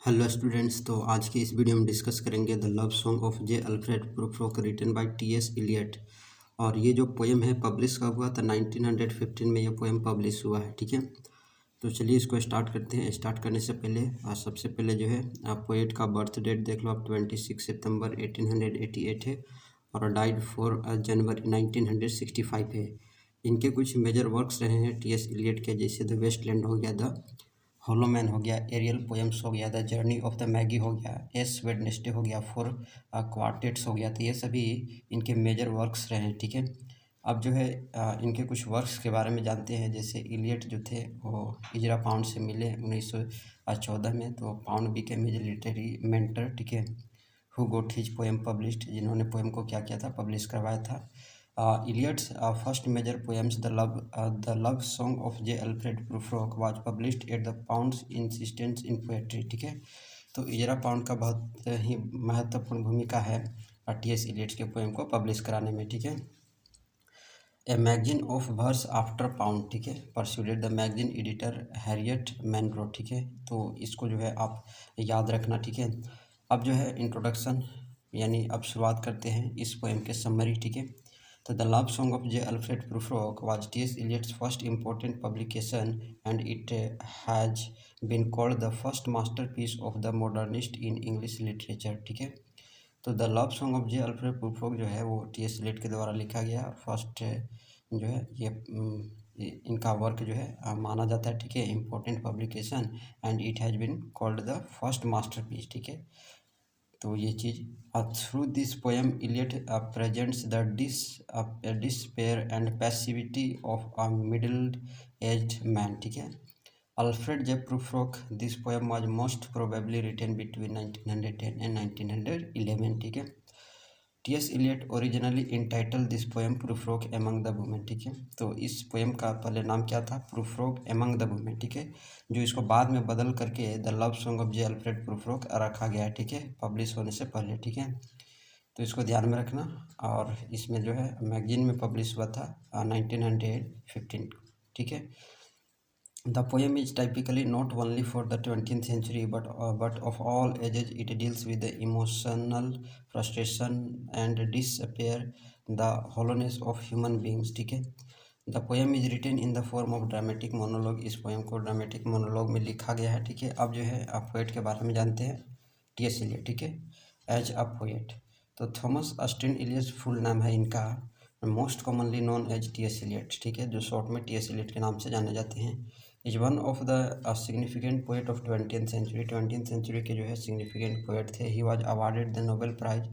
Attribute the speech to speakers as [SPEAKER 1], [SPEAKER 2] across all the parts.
[SPEAKER 1] Hello students. तो आज की इस वीडियो में डिस्कस करेंगे the love song of J Alfred Prufrock written by T S. Eliot. और ये जो पोएम है पब्लिश कब हुआ था? 1915 में ये पोएम पब्लिश हुआ है। ठीक है, तो चलिए इसको स्टार्ट करते हैं। स्टार्ट करने से पहले सबसे पहले जो है पोएट का बर्थ डेट देख लो आप। 26 सितंबर 1888 है और डाइड 4 जनवरी 1965 है। इनके कुछ मेजर वर्क्स रहे हैं टी.एस. इलियट के, जैसे द वेस्टलैंड हो गया, द हॉलो मैन हो गया, एरियल पोएम्स हो गया, the journey of the Maggi हो गया, एस वेडनेसडे हो गया, फोर क्वार्टेट्स हो गया। तो ये सभी इनके मेजर वर्क्स रहे हैं। ठीक है, अब जो है इनके कुछ वर्क्स के बारे में जानते हैं। जैसे इलियट जो थे वो इजरा पाउंड से मिले 1914 में। तो Pound became his literary mentor. ठीक है, who got his poem published, जिन्होंने पोएम को क्या किया था, पब्लिश करवाया था। Eliot's first major poems the love song of J Alfred Prufrock was published at the Pound's insistence in poetry. ठीक है, तो इजरा पाउंड का बहुत ही महत्वपूर्ण भूमिका है टी.एस. इलियट्स के पोएम को पब्लिश कराने में। ठीक है, a magazine of verse after Pound. ठीक है, persuaded the magazine editor Harriet Monroe. ठीक है, तो इसको जो है आप याद रखना। ठीक है, अब जो है इंट्रोडक्शन यानी अब शुरुआत करते हैं इस पोएम के समरी। ठीक है, तो the love song of J Alfred Prufrock was T S. Eliot's first important publication and it has been called the first masterpiece of the modernist in English literature. ठीक है, तो the love song of J Alfred Prufrock जो है वो T.S.. Elliot के द्वारा लिखा गया और फर्स्ट जो है ये इनका वर्क जो है माना जाता है। ठीक है, important publication and it has been called the first masterpiece. ठीक है, तो ये चीज़ through this poem Eliot presents the despair and passivity of a middle aged man. ठीक है, Alfred J Prufrock this poem was most probably written between 1910 and 1911। ठीक है, T S. Eliot originally entitle this poem Prufrock among the women. ठीक है, तो इस poem का पहले नाम क्या था? Prufrock among the women. ठीक है, जो इसको बाद में बदल करके the love song of J Alfred Prufrock रखा गया है। ठीक है, पब्लिश होने से पहले। ठीक है, तो इसको ध्यान में रखना। और इसमें जो है मैगजीन में पब्लिश हुआ था 1915। ठीक है, The poem is typically not only for the 20th century but of all ages. It deals with the emotional frustration and despair, the hollowness of human beings. ठीक है, The poem is written in the form of dramatic monologue. इस poem को dramatic monologue में लिखा गया है। ठीक है, अब जो है आप पोएट के बारे में जानते हैं टी.एस. इलियट। ठीक है, एज अ पोएट तो थॉमस ऑस्टिन इलियट फुल नाम है इनका, most commonly known as TS. Eliot. ठीक है, जो शॉर्ट में टी.एस. इलियट के नाम से जाने जाते हैं। Is one of the significant poet of 20th century. 20th century के जो है सिग्निफिकेंट पोएट थे। He was awarded the Nobel prize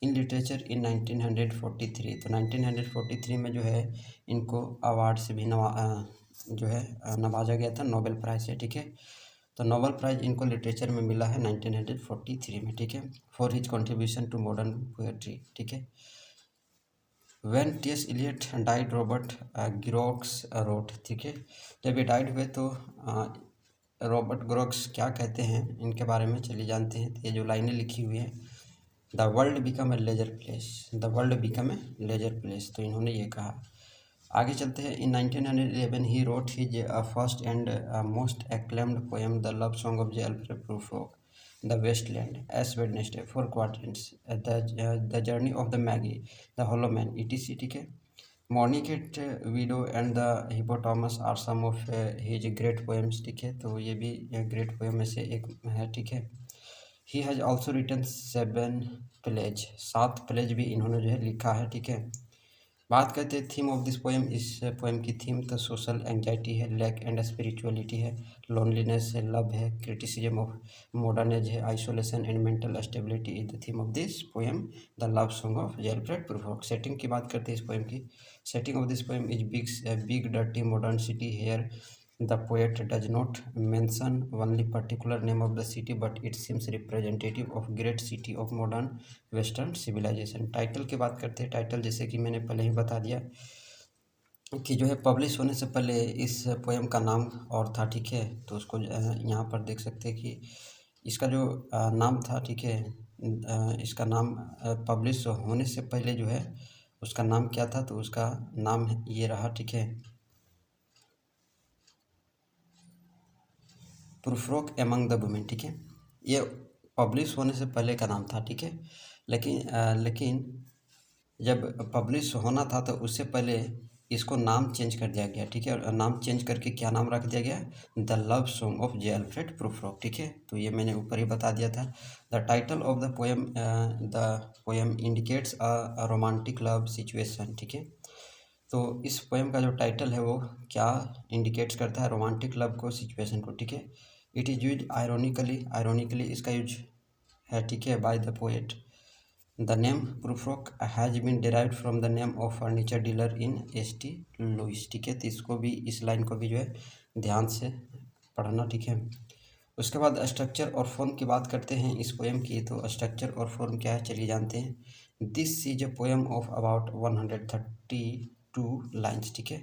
[SPEAKER 1] in literature in 1943। तो 1943 में जो है इनको अवार्ड से भी नवाजा गया था, नोबेल प्राइज से। ठीक है, तो नोबेल प्राइज इनको लिटरेचर में मिला है 1943 में। ठीक है, for his contribution to modern poetry. ठीक है, When T.S. Eliot died, Robert Giroux wrote. ठीक है, जब ये डाइड हुए तो रॉबर्ट ग्रोक्स क्या कहते हैं इनके बारे में चलिए जानते हैं। तो ये जो लाइनें लिखी हुई हैं, the world become a lesser place, the world become a lesser place, तो इन्होंने ये कहा। आगे चलते हैं। इन 1911 ही wrote his first and most acclaimed poem the love song of J Alfred Prufrock, The Wasteland, Ash Wednesday, Four Quadrants, the Journey of the Maggie, The Hollow Man, etc. ठीक है, Mornicate Widow and the Hippopotamus are some of his great poems। ठीक है, तो ये भी great poem में से एक है। ठीक है, He has also written 7 plays, 7 pledge भी इन्होंने जो है लिखा है। ठीक है, बात करते हैं थीम ऑफ दिस पोएम। इस पोएम की थीम तो सोशल एंजाइटी है, लैक एंड स्पिरिचुअलिटी है, लोनलीनेस है, लव है, क्रिटिसिज्म ऑफ मॉडर्न एज है, isolation and mental stability is the theme of this poem the love song of J Alfred Prufrock. Setting की बात करते हैं इस पोएम की। Setting of this poem is big dirty modern city. Here the poet does not mention only particular name of the city but it seems representative of great city of modern western civilization। Title की बात करते हैं। Title जैसे कि मैंने पहले ही बता दिया कि जो है पब्लिश होने से पहले इस पोएम का नाम और था। ठीक है, तो उसको यहाँ पर देख सकते हैं कि इसका जो नाम था। ठीक है, इसका नाम पब्लिश होने से पहले जो है उसका नाम क्या था, तो उसका नाम ये रहा। ठीक है, प्रूफ्रोक एमंग द वुमेन। ठीक है, ये पब्लिश होने से पहले का नाम था, ठीक है। लेकिन जब पब्लिश होना था तो उससे पहले इसको नाम चेंज कर दिया गया, ठीक है। और नाम चेंज करके क्या नाम रख दिया गया? The love song of J Alfred Prufrock, ठीक है। तो ये मैंने ऊपर ही बता दिया था। The title of the poem indicates a romantic love situation, ठीक है। तो इस पोएम का जो टाइटल है वो क्या इंडिकेट्स करता है? रोमांटिक लव को, सिचुएशन को, ठीक है। इट इज़ यूज आयरोनिकली इसका यूज है, ठीक है, by the poet. The name Prufrock has been derived from the name of furniture dealer in S.T. Louis, ठीक है। तो इसको भी, इस लाइन को भी जो है ध्यान से पढ़ना, ठीक है। उसके बाद स्ट्रक्चर और फॉर्म की बात करते हैं इस पोएम की। तो स्ट्रक्चर और फॉर्म क्या है चलिए जानते हैं। This is a poem of about 132 lines, ठीक है,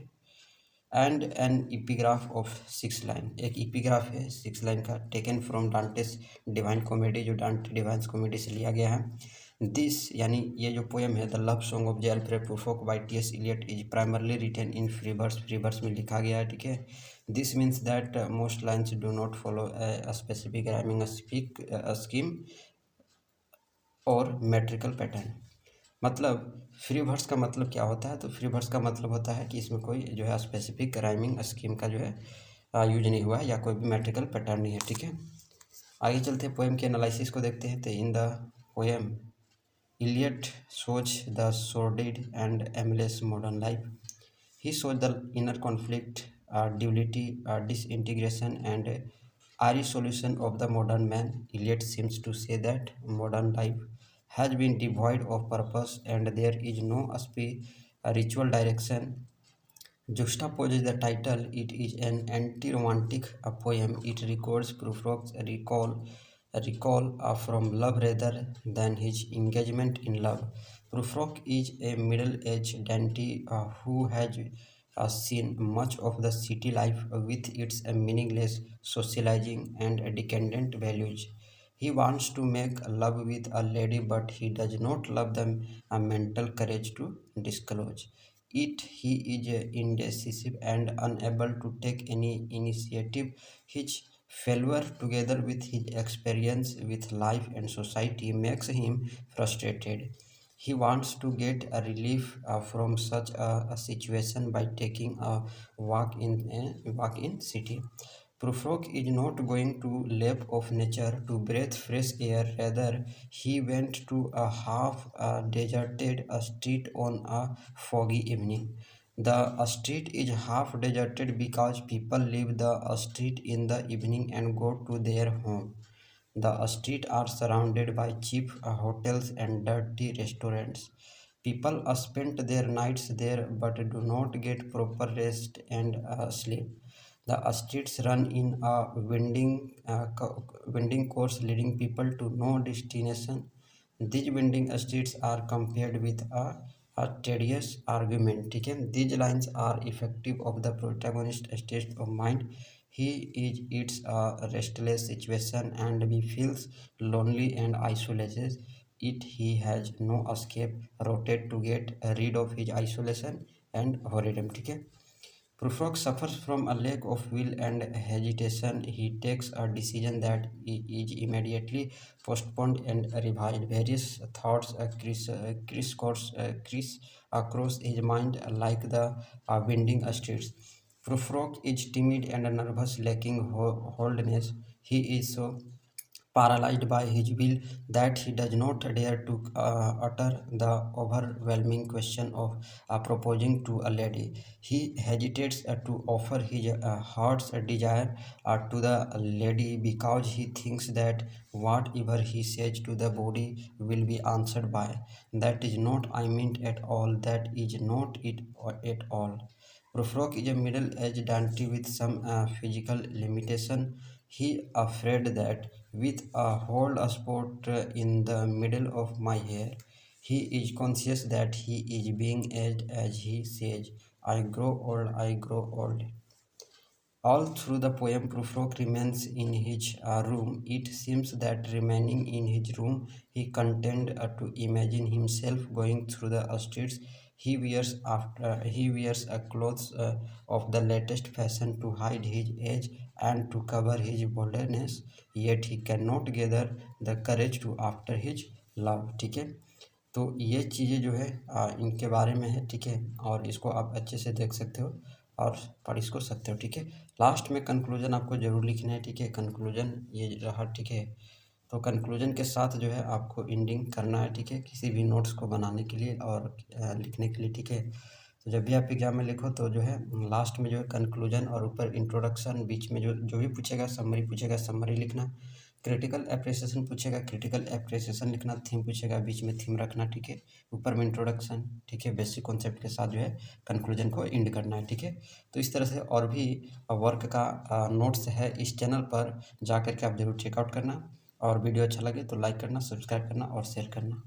[SPEAKER 1] एंड एन इपीग्राफ ऑफ 6 लाइन। एक इपीग्राफ है 6 लाइन का, टेकन फ्रॉम डांटेस डिवाइन कॉमेडी, जो डांटे डिवाइन कॉमेडी से लिया गया है। दिस यानी ये जो पोएम है, the love song of J Alfred Prufrock by T S. Eliot, is primarily written in free verse में लिखा गया है, ठीक है। This means that most lines do not follow a specific rhyming scheme और मेट्रिकल पैटर्न। मतलब free verse का मतलब क्या होता है? तो फ्री वर्स का मतलब होता है कि इसमें कोई जो है स्पेसिफिक राइमिंग स्कीम का जो है यूज नहीं हुआ है, या कोई भी मेट्रिकल पैटर्न नहीं है, ठीक है। आगे चलते हैं, पोएम के एनालिसिस को देखते हैं। तो in the poem Eliot shows the sordid and aimless modern life. He shows the inner conflict, duality, disintegration, and irresolution of the modern man. Eliot seems to say that modern life has been devoid of purpose and there is no spiritual direction. Juxtaposes the title, it is an anti-romantic poem. It records Prufrock's recall from love rather than his engagement in love. Prufrock is a middle-aged dandy who has seen much of the city life with its meaningless socializing and decadent values. He wants to make love with a lady, but he does not love the mental courage to disclose it. He is indecisive and unable to take any initiative. His failure, together with his experience with life and society, makes him frustrated. He wants to get a relief from such a situation by taking a walk in city. Prufrock is not going to lap of nature to breathe fresh air. Rather, he went to a half-deserted street on a foggy evening. The street is half deserted because people leave the street in the evening and go to their home. The streets are surrounded by cheap hotels and dirty restaurants. People spend their nights there but do not get proper rest and sleep. The streets run in a winding course leading people to no destination. These winding streets are compared with a tedious argument, ठीक है। These lines are effective of the protagonist state of mind. He is it's a restless situation and he feels lonely and isolated. He has no escape route to get rid of his isolation and boredom, ठीक है। Prufrock suffers from a lack of will and hesitation. He takes a decision that is immediately postponed and revised. Various thoughts criss across his mind like the winding streets. Prufrock is timid and nervous, lacking holdness. He is so paralyzed by his will that he does not dare to utter the overwhelming question of proposing to a lady. He hesitates to offer his heart's desire to the lady because he thinks that whatever he says to the body will be answered by. That is not I meant at all. That is not it at all. Prufrock is a middle-aged dandy with some physical limitation. He afraid that with a hold a spot in the middle of my hair. He is conscious that he is being aged as he says, I grow old. All through the poem, Prufrock remains in his room. It seems that remaining in his room, he content to imagine himself going through the streets. He wears clothes of the latest fashion to hide his age and to cover his boldness, yet he cannot gather the courage to after his love। ठीक है, तो ये चीज़ें जो है इनके बारे में है। ठीक है, और इसको आप अच्छे से देख सकते हो और पढ़ इसको सकते हो। ठीक है, लास्ट में कंक्लूजन आपको ज़रूर लिखना है। ठीक है, कंक्लूजन ये रहा। ठीक है, तो कंक्लूजन के साथ जो है आपको एंडिंग करना है। ठीक है, किसी भी नोट्स को बनाने के लिए और लिखने के लिए। ठीक है, तो जब भी आप एग्जाम में लिखो तो जो है लास्ट में जो है कंक्लूजन और ऊपर इंट्रोडक्शन, बीच में जो भी पूछेगा समरी पूछेगा समरी लिखना, क्रिटिकल एप्रिसिएशन पूछेगा क्रिटिकल एप्रिसिएशन लिखना, थीम पूछेगा बीच में थीम रखना। ठीक है, ऊपर में इंट्रोडक्शन। ठीक है, बेसिक कॉन्सेप्ट के साथ जो है कंक्लूजन को एंड करना है। ठीक है, तो इस तरह से और भी वर्क का नोट्स है इस चैनल पर, जा करके आप जरूर चेकआउट करना। और वीडियो अच्छा लगे तो लाइक करना, सब्सक्राइब करना और शेयर करना।